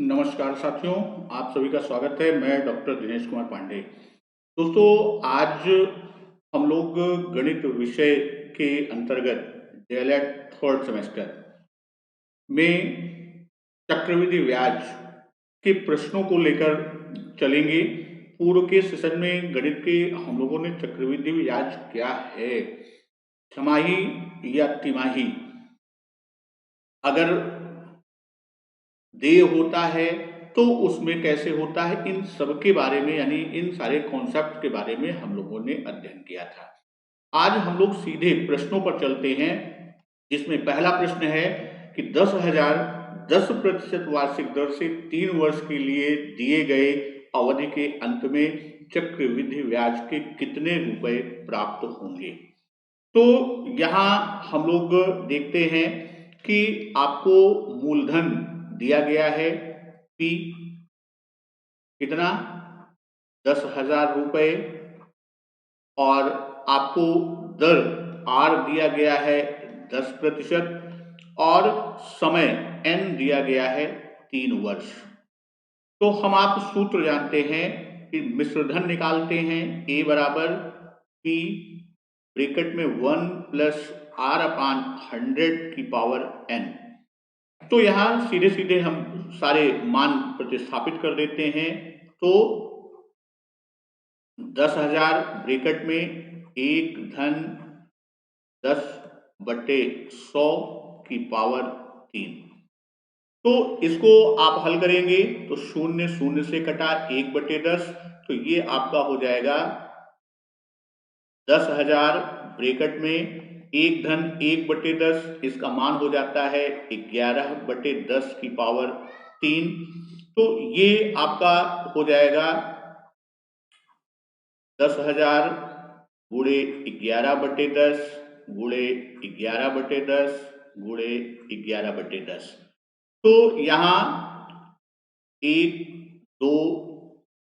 नमस्कार साथियों, आप सभी का स्वागत है। मैं डॉक्टर दिनेश कुमार पांडे। दोस्तों, आज हम लोग गणित विषय के अंतर्गत डीएलएड थर्ड सेमेस्टर में चक्रवृद्धि ब्याज के प्रश्नों को लेकर चलेंगे। पूर्व के सेशन में गणित के हम लोगों ने चक्रवृद्धि ब्याज क्या है, छमाही या तिमाही, अगर देय होता है तो उसमें कैसे होता है, इन सब के बारे में यानी इन सारे कॉन्सेप्ट के बारे में हम लोगों ने अध्ययन किया था। आज हम लोग सीधे प्रश्नों पर चलते हैं, जिसमें पहला प्रश्न है कि 10,000 10% वार्षिक दर से 3 वर्ष के लिए दिए गए अवधि के अंत में चक्रवृद्धि ब्याज के कितने रुपए प्राप्त होंगे। तो यहाँ हम लोग देखते हैं कि आपको मूलधन दिया गया है P कितना 10,000 रुपए, और आपको दर R दिया गया है 10% और समय N दिया गया है 3 वर्ष। तो हम आप सूत्र जानते हैं कि मिश्रधन निकालते हैं। A बराबर P ब्रैकेट में 1 प्लस R/100⁴ N। तो यहाँ सीधे सीधे हम सारे मान प्रतिस्थापित कर देते हैं। तो 10,000 ब्रैकेट में 1 धन 10/100⁻3। तो इसको आप हल करेंगे तो 0 0 से कटा 1/10, तो ये आपका हो जाएगा 10,000 ब्रैकेट में 1 धन 1/10, इसका मान हो जाता है 11/10⁻3। तो ये आपका हो जाएगा 10,000 गुणे 11/10 गुणे 11/10 गुणे 11/10। तो यहाँ 1 2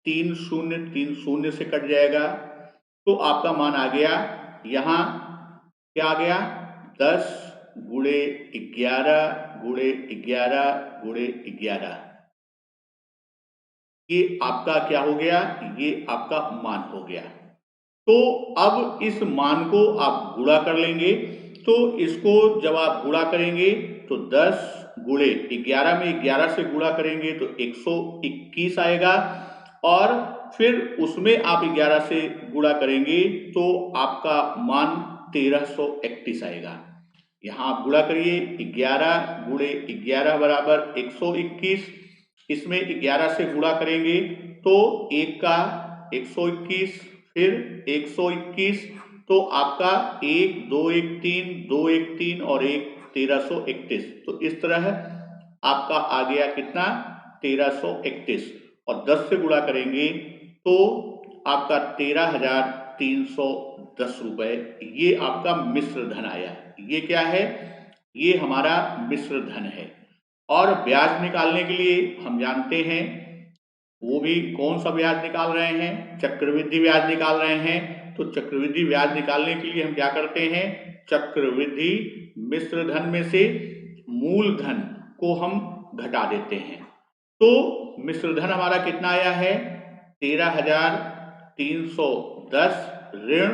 3 0 3 0 से कट जाएगा, तो आपका मान आ गया, यहाँ क्या आ गया 10 गुणे 11 गुणे 11 गुणे 11। ये आपका क्या हो गया, ये आपका मान हो गया। तो अब इस मान को आप गुणा कर लेंगे। तो इसको जब आप गुणा करेंगे तो 10 गुणे 11 में 11 से गुणा करेंगे तो 121 आएगा, और फिर उसमें आप 11 से गुणा करेंगे तो आपका मान 1331 आएगा। यहाँ आप गुणा करिए, 11 गुणे 11 बराबर 121, इसमें 11 से गुणा करेंगे तो 1 का 121 फिर 121, तो आपका 1 2 1 3 2 1 3 और 1 1331। तो इस तरह आपका आ गया कितना 1331, और 10 से गुणा करेंगे तो आपका 13,310 रुपए, ये आपका मिश्र धन आया। ये क्या है, ये हमारा मिश्र धन है। और ब्याज निकालने के लिए हम जानते हैं, वो भी कौन सा ब्याज निकाल रहे हैं, चक्रवृद्धि ब्याज निकाल रहे हैं। तो चक्रवृद्धि ब्याज निकालने के लिए हम क्या करते हैं, चक्रवृद्धि मिश्र धन में से मूलधन को हम घटा देते हैं। तो मिश्र धन हमारा कितना आया है 13,310 ऋण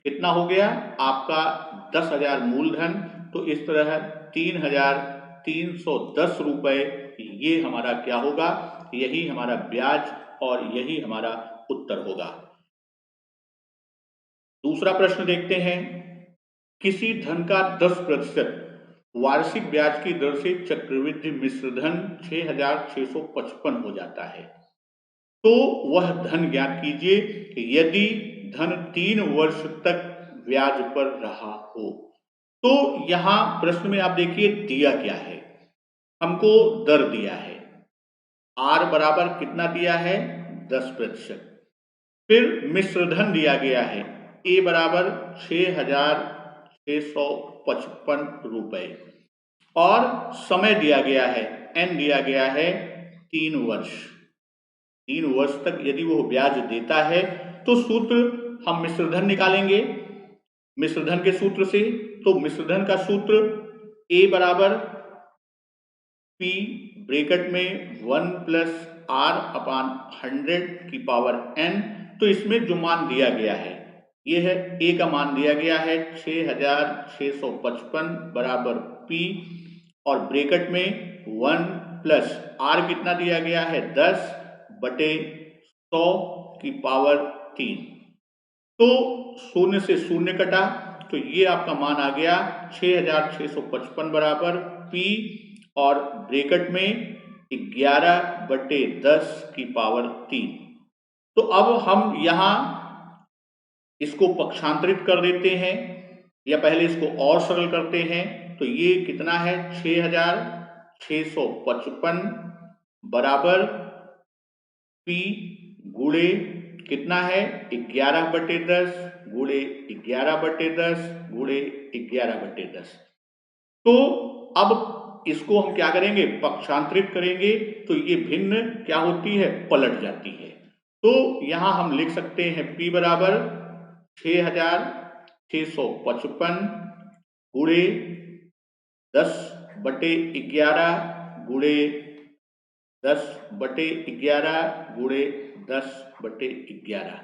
कितना हो गया आपका 10,000 मूलधन, तो इस तरह 3,310 रुपए, ये हमारा क्या होगा, यही हमारा ब्याज और यही हमारा उत्तर होगा। दूसरा प्रश्न देखते हैं, किसी धन का 10% वार्षिक ब्याज की दर से चक्रवृद्धि मिश्रधन 6,655 हो जाता है, तो वह धन ज्ञात कीजिए यदि धन 3 वर्ष तक ब्याज पर रहा हो। तो यहां प्रश्न में आप देखिए दिया क्या है, हमको दर दिया है, R बराबर कितना दिया है 10%, फिर मिश्रधन दिया गया है A बराबर 6,655 रुपए, और समय दिया गया है N दिया गया है 3 वर्ष। 3 वर्ष तक यदि वो ब्याज देता है तो सूत्र हम मिश्रधन निकालेंगे मिश्रधन के सूत्र से। तो मिश्रधन का सूत्र A बराबर P ब्रैकेट में 1 प्लस R अपान 100 की पावर n। तो इसमें जो मान दिया गया है ये है A का मान दिया गया है 6655 बराबर P और ब्रैकेट में 1 प्लस R कितना दिया गया है 10 बटे 100 की पावर 3। तो शून्य से शून्य कटा तो ये आपका मान आ गया 6655 बराबर P और ब्रैकेट में 11 बटे 10 की पावर 3। तो अब हम यहां इसको पक्षांतरित कर देते हैं या पहले इसको और सरल करते हैं। तो ये कितना है 6655 बराबर P गुणे कितना है 11 बटे 10 गुणे 11 बटे 10 गुणे 11 बटे 10। तो अब इसको हम क्या करेंगे पक्षांतरित करेंगे तो ये भिन्न क्या होती है पलट जाती है। तो यहां हम लिख सकते हैं P बराबर 6655 गुणे 10 बटे 11 गुणे 10 बटे 11 गुणे 10 बटे 11।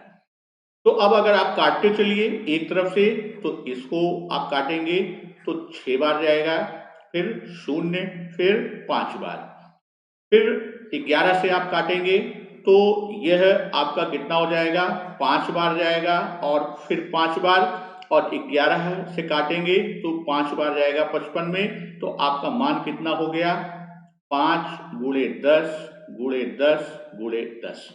तो अब अगर आप काटते चलिए एक तरफ से तो इसको आप काटेंगे तो 6 बार जाएगा, फिर 0, फिर 5 बार, फिर 11 से आप काटेंगे तो यह आपका कितना हो जाएगा 5 बार जाएगा और फिर 5 बार, और 11 से काटेंगे तो 5 बार जाएगा 55 में। तो आपका मान कितना हो गया 5 गुणे 10 गुणे 10 गुणे 10।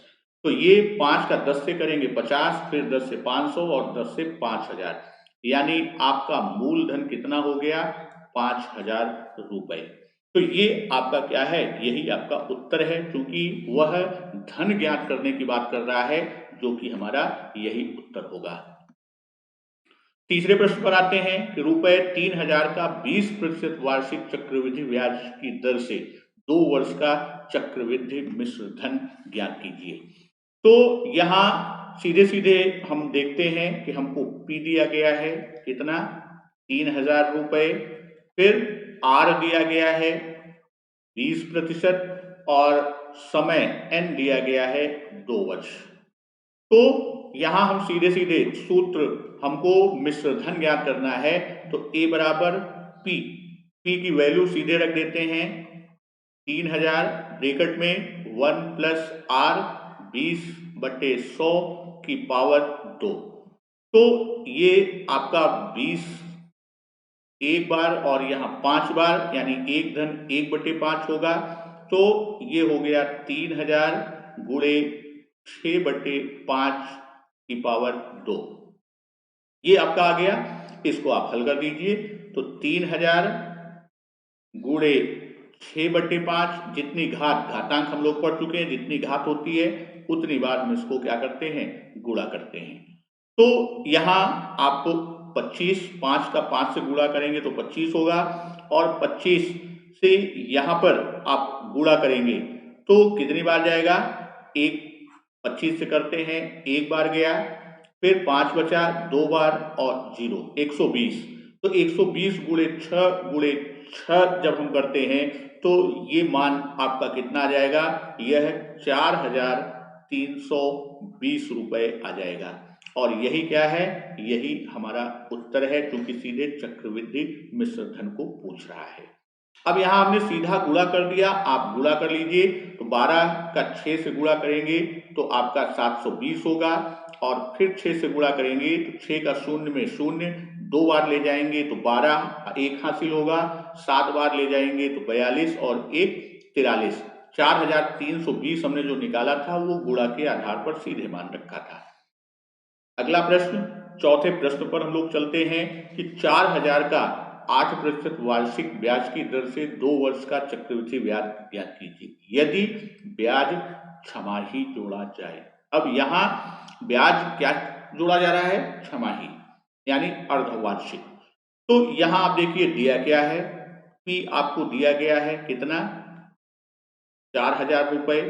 तो ये 5 का 10 से करेंगे 50, फिर 10 से 500 और 10 से 5000, यानी आपका मूलधन कितना हो गया 5000 रुपए। तो ये आपका क्या है यही आपका उत्तर है, क्योंकि वह धन ज्ञात करने की बात कर रहा है जो कि हमारा यही उत्तर होगा। तीसरे प्रश्न पर आते हैं कि रुपए 3000 का 20% वार्षिक चक्रवृद्धि ब्याज की दर से 2 वर्ष का चक्रवृद्धि मिश्र धन ज्ञात कीजिए। तो यहाँ सीधे सीधे हम देखते हैं कि हमको P दिया गया है कितना 3000 रुपए, फिर R दिया गया है 20% और समय N दिया गया है 2 वर्ष। तो यहां हम सीधे सीधे सूत्र हमको मिश्र धन ज्ञात करना है तो A बराबर P की वैल्यू सीधे रख देते हैं 3000 ब्रैकेट में 1 प्लस R 20 बटे 100 की पावर 2। तो ये आपका 20 एक बार और यहाँ 5 बार, यानी 1 धन 1 बटे 5 होगा। तो ये हो गया 3000 गुणे 6 बटे 5 की पावर 2, ये आपका आ गया। इसको आप हल कर दीजिए तो 3000 गुणे 6 बटे 5, जितनी घातांक हम लोग पढ़ चुके हैं, जितनी घात होती है उतनी बार हम इसको क्या करते हैं गुणा करते हैं। तो यहाँ आपको 25, 5 का 5 से गुणा करेंगे तो 25 होगा, और 25 से यहाँ पर आप गुणा करेंगे तो कितनी बार जाएगा 1, 25 से करते हैं 1 बार गया, फिर 5 बचा 2 बार और 0 120। तो 120 गुणे 6 जब हम करते हैं तो ये मान आपका कितना आ जाएगा, यह 4320 रुपए आ जाएगा। और यही क्या है यही हमारा उत्तर है, क्योंकि सीधे चक्रवृद्धि मिश्र धन को पूछ रहा है। अब यहाँ हमने सीधा गुणा कर दिया, आप गुणा कर लीजिए तो 12 का 6 से गुणा करेंगे तो आपका 720 होगा, और फिर 6 से गुणा करेंगे तो 6 का 0 में 0, 2 बार ले जाएंगे तो 12, 1 हासिल होगा, 7 बार ले जाएंगे तो 42 और 1 43। 4320 हमने जो निकाला था वो गुणा के आधार पर सीधे मान रखा था। अगला प्रश्न, चौथे प्रश्न पर हम लोग चलते हैं कि 4000 का 8% वार्षिक ब्याज की दर से 2 वर्ष का चक्रवृद्धि ब्याज ज्ञात कीजिए यदि ब्याज छमाही जोड़ा जाए। अब यहाँ ब्याज क्या जोड़ा जा रहा है छमाही, यानी अर्धवार्षिक। तो यहाँ आप देखिए दिया क्या है, P आपको दिया गया है कितना 4000 रुपए,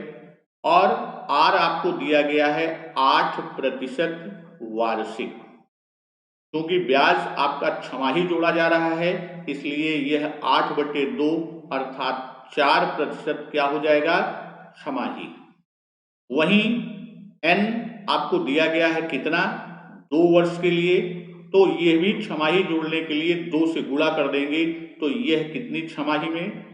और R आपको दिया गया है 8% वार्षिक। क्योंकि ब्याज आपका छमाही जोड़ा जा रहा है इसलिए यह 8/2 अर्थात 4% क्या हो जाएगा, छमाही। वहीं n आपको दिया गया है कितना, 2 वर्ष के लिए, तो ये भी छमाही जोड़ने के लिए 2 से गुणा कर देंगे, तो यह कितनी छमाही में,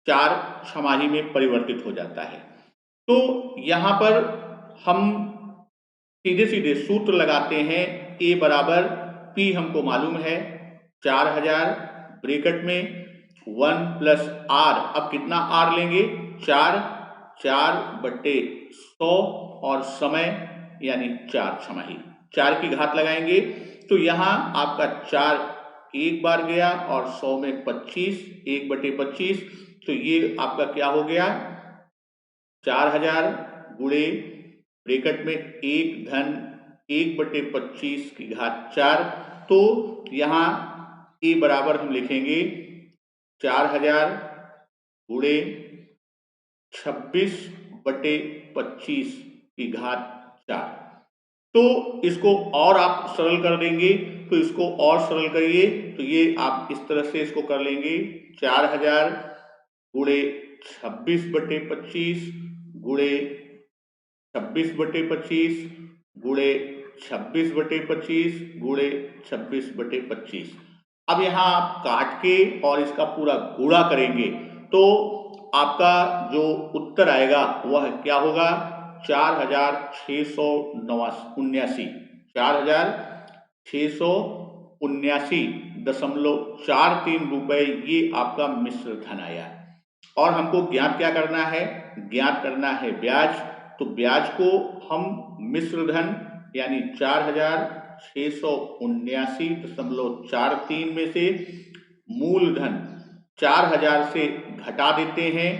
4 छमाही में परिवर्तित हो जाता है। तो यहाँ पर हम सीधे सीधे सूत्र लगाते हैं, A बराबर P हमको मालूम है 4000 ब्रैकेट में 1 प्लस R, अब कितना R लेंगे, 4/100 और समय यानी 4 छमाही, 4 की घात लगाएंगे तो यहाँ आपका 4 एक बार गया और 100 में 25, 1/25, तो ये आपका क्या हो गया, 4000 गुणे ब्रैकेट में 1 धन 1/25 की घात 4, तो यहाँ ए बराबर हम लिखेंगे 4000 गुणे 26/25 की घात 4। तो इसको और आप सरल कर देंगे, तो इसको और सरल करिए, तो ये आप इस तरह से इसको कर लेंगे, 4000 गुणे 26/25 गुणे 26/25 गुणे 26/25 गुणे 26/25। अब यहाँ आप काट के और इसका पूरा गुणा करेंगे तो आपका जो उत्तर आएगा वह क्या होगा, 4679, 4679.43 रुपए, ये आपका मिश्र धन आया। और हमको ज्ञात क्या करना है, ज्ञात करना है ब्याज, तो ब्याज को हम मिश्र धन यानी 4679.43 में से मूलधन 4000 से घटा देते हैं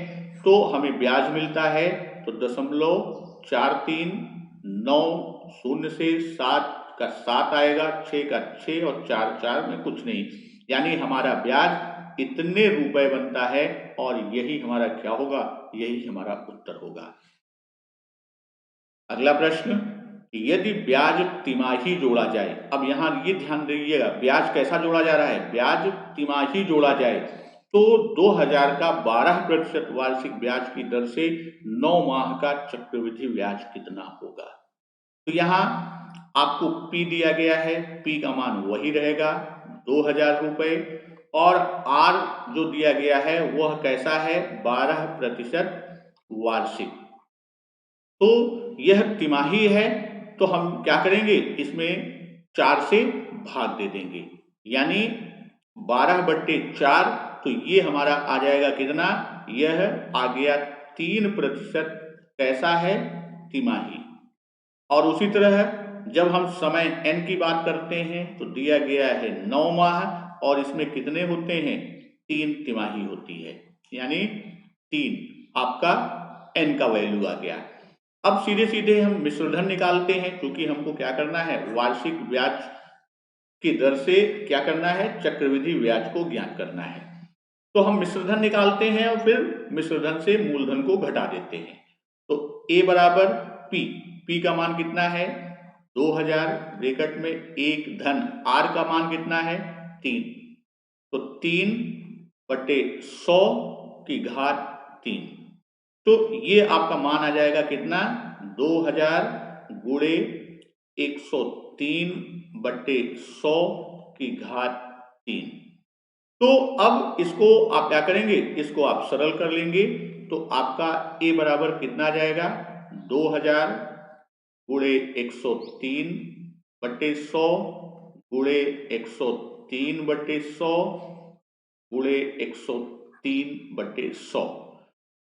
तो हमें ब्याज मिलता है, तो 0.4390 से 7 का 7 आएगा, 6 का 6 और 4 4 में कुछ नहीं, यानी हमारा ब्याज इतने रुपए बनता है और यही हमारा क्या होगा, यही हमारा उत्तर होगा। अगला प्रश्न, यदि ब्याज तिमाही जोड़ा जाए, अब यहाँ ये ध्यान दीजिएगा ब्याज कैसा जोड़ा जा रहा है, ब्याज तिमाही जोड़ा जाए तो 2000 का 12% वार्षिक ब्याज की दर से 9 माह का चक्रवृद्धि ब्याज कितना होगा। तो यहाँ आपको P दिया गया है, P का मान वही रहेगा 2000 रुपए, और R जो दिया गया है वह कैसा है, 12% वार्षिक। तो यह तिमाही है, तो हम क्या करेंगे, इसमें 4 से भाग दे देंगे, यानी 12/4, तो ये हमारा आ जाएगा कितना, यह आ गया 3%, कैसा है, तिमाही। और उसी तरह जब हम समय n की बात करते हैं तो दिया गया है 9 माह और इसमें कितने होते हैं, 3 तिमाही होती है, यानी 3 आपका n का वैल्यू आ गया। अब सीधे सीधे हम मिश्रधन निकालते हैं, क्योंकि हमको क्या करना है, वार्षिक ब्याज की दर से क्या करना है, चक्रवृद्धि ब्याज को ज्ञात करना है। तो हम मिश्रधन निकालते हैं और फिर मिश्रधन से मूलधन को घटा देते हैं। तो A बराबर P, P का मान कितना है, 2000 ब्रैकेट में 1 धन R का मान कितना है, 3, तो 3/100 की घात 3, तो ये आपका मान आ जाएगा कितना, 2000 गुणे 103/100 की घात 3। तो अब इसको आप क्या करेंगे, इसको आप सरल कर लेंगे, तो आपका A बराबर कितना आ जाएगा, 2000 गुणे 103/100 गुणे 103/100 गुणे 103/100।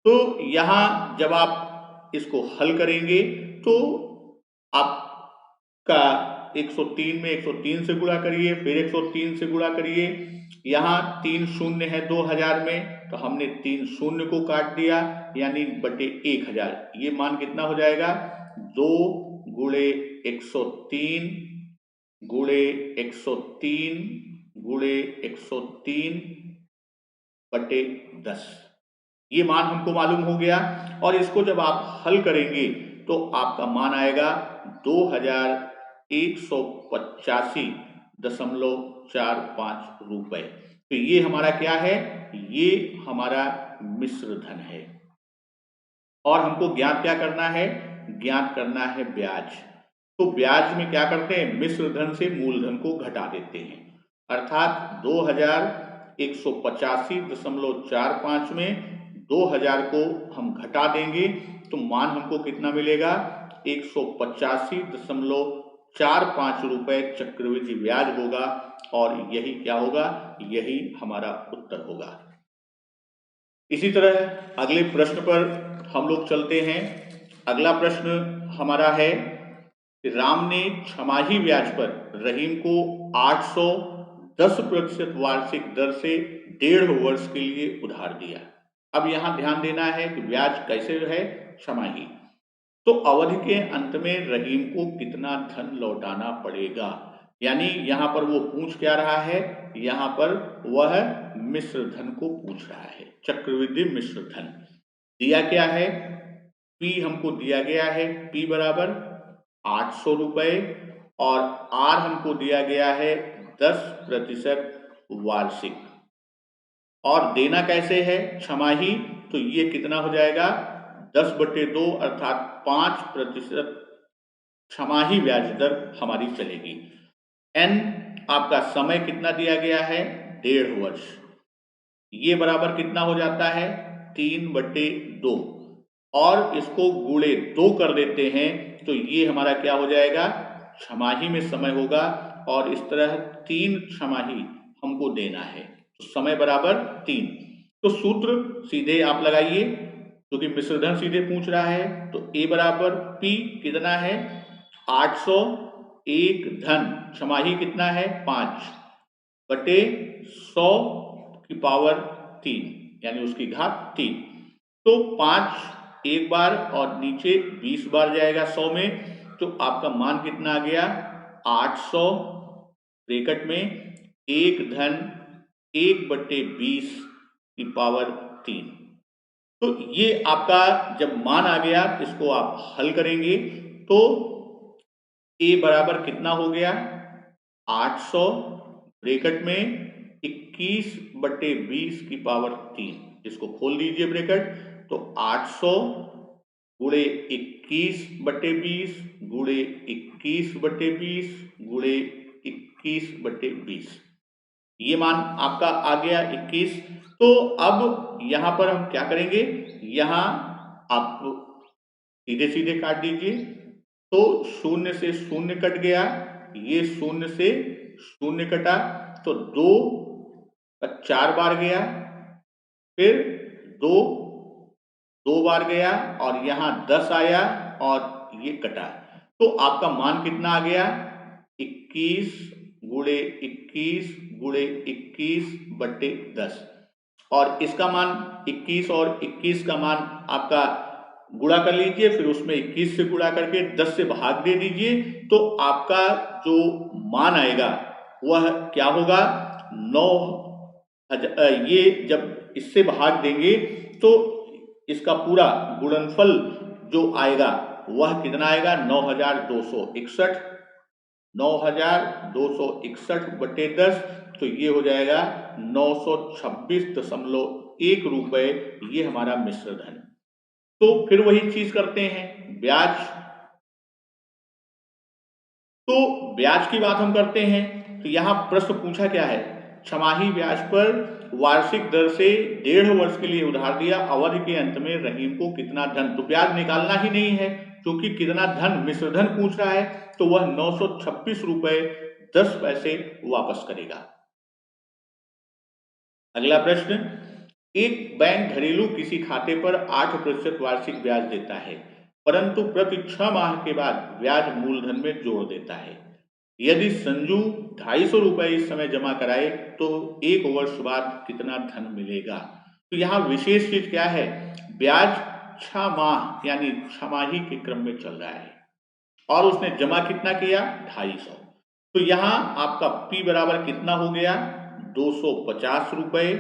तो यहाँ जब आप इसको हल करेंगे तो आपका 103 में 103 से गुणा करिए, फिर 103 से गुणा करिए, यहाँ 3 शून्य है 2000 में, तो हमने 3 शून्य को काट दिया, यानी बटे 1000, ये मान कितना हो जाएगा, 2 गुणे 103 गुणे 103 गुणे 103/10, ये मान हमको मालूम हो गया। और इसको जब आप हल करेंगे तो आपका मान आएगा 2185.45 रुपए। तो ये हमारा क्या है, ये हमारा मिश्र धन है। और हमको ज्ञात क्या करना है? ज्ञात करना है ब्याज। तो ब्याज में क्या करते हैं? मिश्र धन से मूलधन को घटा देते हैं, अर्थात 2185.45 में 2000 को हम घटा देंगे तो मान हमको कितना मिलेगा? 185.45 रुपए चक्रवृद्धि ब्याज होगा। और यही क्या होगा? यही हमारा उत्तर होगा। इसी तरह अगले प्रश्न पर हम लोग चलते हैं। अगला प्रश्न हमारा है कि राम ने छमाही ब्याज पर रहीम को 810% वार्षिक दर से 1.5 वर्ष के लिए उधार दिया। अब यहां ध्यान देना है कि ब्याज कैसे है? छमाही। तो अवधि के अंत में रहीम को कितना धन लौटाना पड़ेगा? यानी यहां पर वो पूछ क्या रहा है? यहां पर वह मिश्र धन को पूछ रहा है, चक्रवृद्धि मिश्र धन। दिया क्या है? P हमको दिया गया है, P बराबर 800 रुपए, और R हमको दिया गया है 10% वार्षिक। और देना कैसे है? छमाही। तो ये कितना हो जाएगा? 10/2 अर्थात 5% छमाही ब्याज दर हमारी चलेगी। N आपका समय कितना दिया गया है? 1.5 वर्ष। ये बराबर कितना हो जाता है? 3/2, और इसको गुणे 2 कर देते हैं तो ये हमारा क्या हो जाएगा? छमाही में समय होगा, और इस तरह 3 छमाही हमको देना है, तो समय बराबर 3। तो सूत्र सीधे आप लगाइए, क्योंकि मिश्रधन सीधे पूछ रहा है। तो A बराबर P कितना है? 800, एक धन छमाही कितना है? 5/100 की पावर 3, यानी उसकी घात 3। तो 5 एक बार और नीचे 20 बार जाएगा 100 में, तो आपका मान कितना आ गया? 800 ब्रैकेट में एक धन 1/20 की पावर 3। तो ये आपका जब मान आ गया, इसको आप हल करेंगे तो A बराबर कितना हो गया? 800 ब्रैकेट में 21/20 की पावर 3। इसको खोल दीजिए ब्रैकेट, तो 800 गुणे 21/20 गुणे 21/20 गुणे 21/20, ये मान आपका आ गया 21। तो अब यहां पर हम क्या करेंगे? यहां आप सीधे सीधे काट दीजिए, तो 0 से 0 कट गया, ये 0 से 0 कटा, तो 2 का 4 बार गया, फिर 2 2 बार गया, और यहां 10 आया और ये कटा। तो आपका मान कितना आ गया? 21 गुणे 21 गुणे 21/10, और इसका मान 21 और 21 का मान आपका गुणा कर लीजिए, फिर उसमें 21 से गुणा करके 10 से भाग दे दीजिए, तो आपका जो मान आएगा वह क्या होगा? 9,000। ये जब इससे भाग देंगे तो इसका पूरा गुणनफल जो आएगा वह कितना आएगा? 9,261। 9,261/10, तो ये हो जाएगा 926.1 रुपए, ये हमारा मिश्र धन। तो फिर वही चीज करते हैं, ब्याज। तो ब्याज की बात हम करते हैं, तो यहां प्रश्न पूछा क्या है? छमाही ब्याज पर वार्षिक दर से 1.5 वर्ष के लिए उधार दिया, अवधि के अंत में रहीम को कितना धन। तो ब्याज निकालना ही नहीं है, क्योंकि कितना धन मिश्र धन पूछ रहा है, तो वह 926.10 वापस करेगा। अगला प्रश्न, एक बैंक घरेलू किसी खाते पर 8% वार्षिक ब्याज देता है, परंतु प्रति 6 माह के बाद ब्याज मूलधन में जोड़ देता है। यदि संजू 250 रुपए इस समय जमा कराए तो 1 वर्ष बाद कितना धन मिलेगा। तो यहाँ विशेष चीज क्या है? ब्याज 6 माह यानी छमाही के क्रम में चल रहा है, और उसने जमा कितना किया? 250। तो यहाँ आपका P बराबर कितना हो गया? 250 रुपए।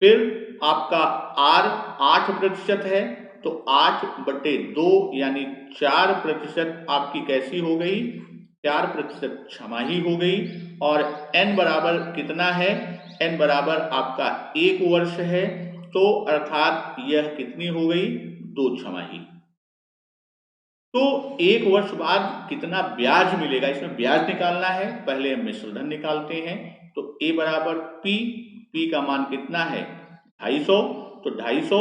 फिर आपका R 8% है, तो 8/2 यानी 4% आपकी कैसी हो गई? 4% छमाही हो गई। और N बराबर कितना है? n बराबर आपका 1 वर्ष है, तो अर्थात यह कितनी हो गई, 2 छमाही। तो 1 वर्ष बाद कितना ब्याज मिलेगा, इसमें ब्याज निकालना है, पहले हम मिश्रधन निकालते हैं। तो a बराबर p का मान कितना है, 250, तो 250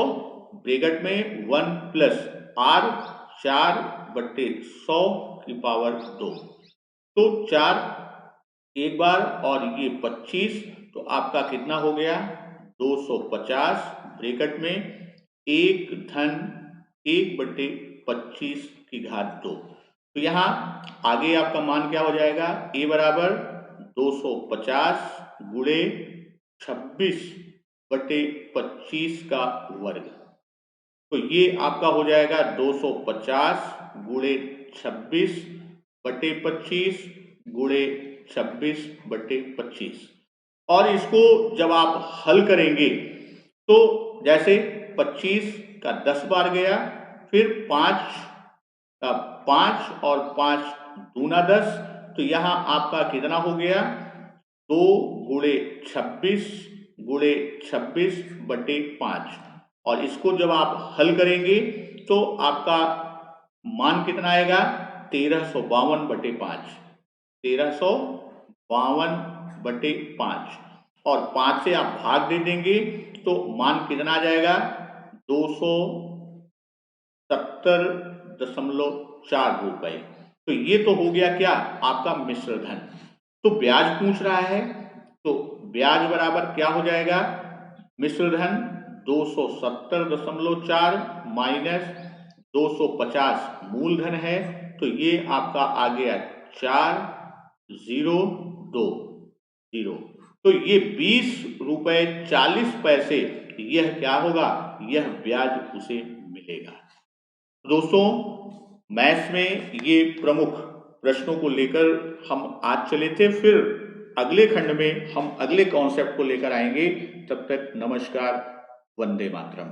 ब्रैकेट में 1 प्लस r 4/100 की पावर 2, तो 4 एक बार और ये 25, तो आपका कितना हो गया, 250 ब्रैकेट में 1 धन 1/25 की घात 2। तो यहाँ आगे आपका मान क्या हो जाएगा, a बराबर 250 गुणे 26/25 का वर्ग। तो ये आपका हो जाएगा 250 गुणे 26/25 गुणे 26/25। और इसको जब आप हल करेंगे तो जैसे 25 का 10 बार गया, फिर 5 का 5 और 5 दूना 10, तो यहाँ आपका कितना हो गया, 2 गुणे 26 गुणे 26/5। और इसको जब आप हल करेंगे तो आपका मान कितना आएगा, 1352/5, 1352/5। और 5 से आप भाग दे देंगे तो मान कितना आ जाएगा, 270.4 रुपए। तो ये तो हो गया क्या, आपका मिश्रधन। तो ब्याज पूछ रहा है, तो ब्याज बराबर क्या हो जाएगा, मिश्रधन 270.4 माइनस 250 मूलधन है, तो ये आपका आ गया 4020। तो ये 20 रुपए 40 पैसे, यह क्या होगा, यह ब्याज उसे मिलेगा। दोस्तों, मैथ्स में ये प्रमुख प्रश्नों को लेकर हम आज चले थे, फिर अगले खंड में हम अगले कॉन्सेप्ट को लेकर आएंगे। तब तक नमस्कार, वंदे मातरम।